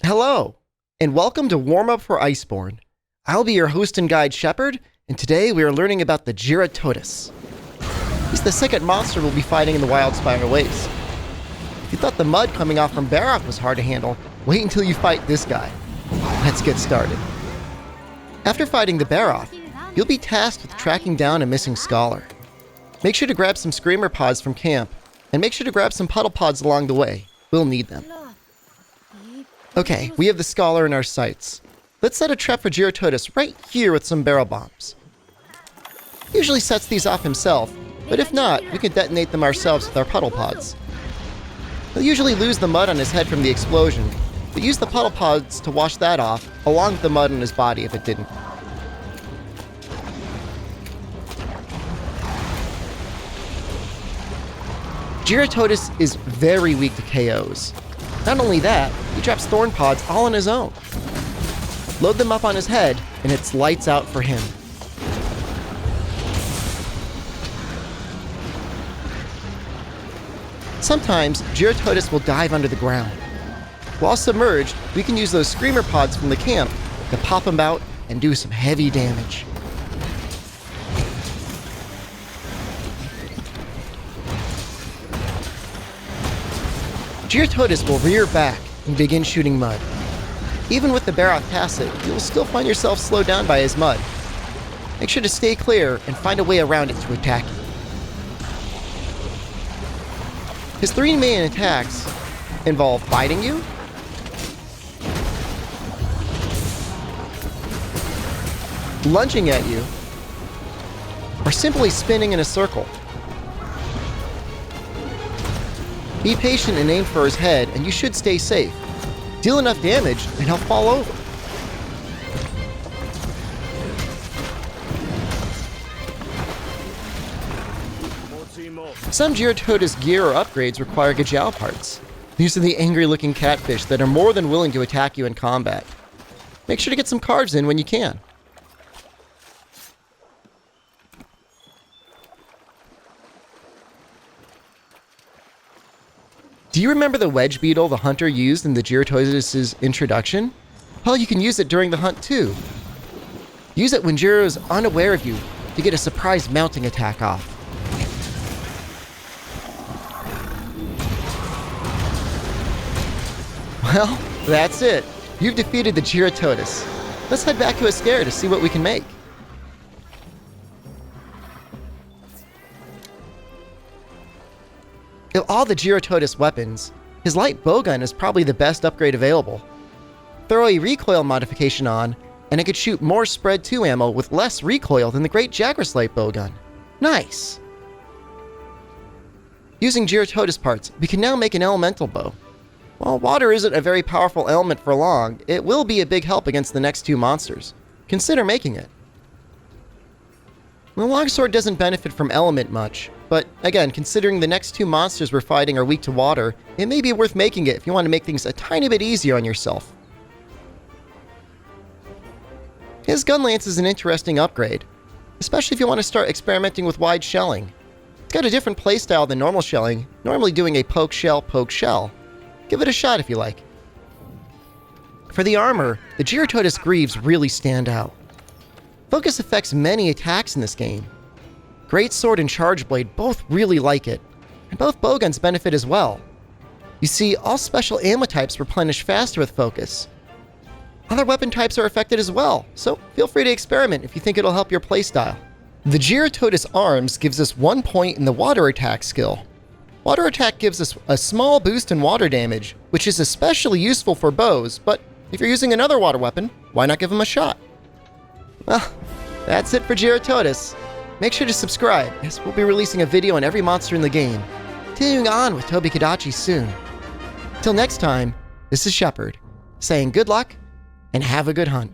Hello, and welcome to Warmup for Iceborne. I'll be your host and guide, Shepard, and today we are learning about the Jyuratodus. He's the second monster we'll be fighting in the Wildspire Waste. If you thought the mud coming off from Barrock was hard to handle, wait until you fight this guy. Let's get started. After fighting the Barrock, you'll be tasked with tracking down a missing scholar. Make sure to grab some screamer pods from camp, and make sure to grab some puddle pods along the way. We'll need them. Okay, we have the scholar in our sights. Let's set a trap for Jyuratodus right here with some barrel bombs. He usually sets these off himself, but if not, we can detonate them ourselves with our puddle pods. He'll usually lose the mud on his head from the explosion, but use the puddle pods to wash that off, along with the mud on his body if it didn't. Jyuratodus is very weak to KOs. Not only that, he drops thorn pods all on his own. Load them up on his head, and it's lights out for him. Sometimes, Jyuratodus will dive under the ground. While submerged, we can use those screamer pods from the camp to pop him out and do some heavy damage. Jyuratodus will rear back and begin shooting mud. Even with the Barrock passive, you will still find yourself slowed down by his mud. Make sure to stay clear and find a way around it to attack you. His three main attacks involve biting you, lunging at you, or simply spinning in a circle. Be patient and aim for his head, and you should stay safe. Deal enough damage, and he'll fall over. Some Jyuratodus gear or upgrades require Gajal parts. These are the angry-looking catfish that are more than willing to attack you in combat. Make sure to get some carves in when you can. Do you remember the wedge beetle the hunter used in the Jyuratodus' introduction? Well, you can use it during the hunt too. Use it when Jyuro is unaware of you to get a surprise mounting attack off. Well, that's it. You've defeated the Jyuratodus. Let's head back to Iceborne to see what we can make. Of all the Jyuratodus weapons, his light bowgun is probably the best upgrade available. Throw a recoil modification on, and it could shoot more spread 2 ammo with less recoil than the great Jagras light bowgun. Nice! Using Jyuratodus parts, we can now make an elemental bow. While water isn't a very powerful element for long, it will be a big help against the next 2 monsters. Consider making it. The longsword doesn't benefit from element much, but again, considering the next 2 monsters we're fighting are weak to water, it may be worth making it if you want to make things a tiny bit easier on yourself. His gun lance is an interesting upgrade, especially if you want to start experimenting with wide shelling. It's got a different playstyle than normal shelling, normally doing a poke shell. Give it a shot if you like. For the armor, the Jyuratodus greaves really stand out. Focus affects many attacks in this game. Great Sword and Charge Blade both really like it, and both bowguns benefit as well. You see, all special ammo types replenish faster with Focus. Other weapon types are affected as well, so feel free to experiment if you think it'll help your playstyle. The Jyuratodus arms gives us 1 point in the Water Attack skill. Water Attack gives us a small boost in water damage, which is especially useful for bows, but if you're using another water weapon, why not give him a shot? Well, that's it for Jyuratodus. Make sure to subscribe, as we'll be releasing a video on every monster in the game. Continuing on with Tobi Kadachi soon. Till next time, this is Shepard, saying good luck and have a good hunt.